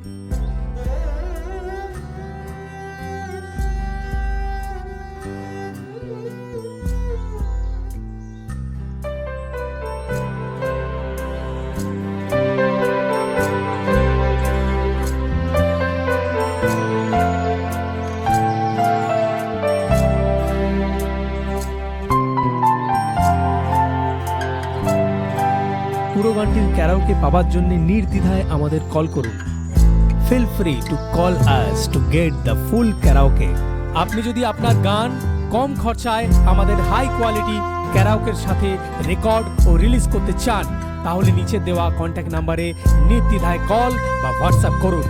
পুরো গানটির ক্যারাওকে পাওয়ার জন্য নির্দ্বিধায় আমাদের কল করুন। Feel free to call us to get the full karaoke. আপনি যদি আপনার গান কম খরচায় আমাদের হাই কোয়ালিটি ক্যারাওকের সাথে রেকর্ড ও রিলিজ করতে চান, তাহলে নিচে দেওয়া কন্ট্যাক্ট নাম্বারে নির্দ্বিধায় কল বা হোয়াটসঅ্যাপ করুন।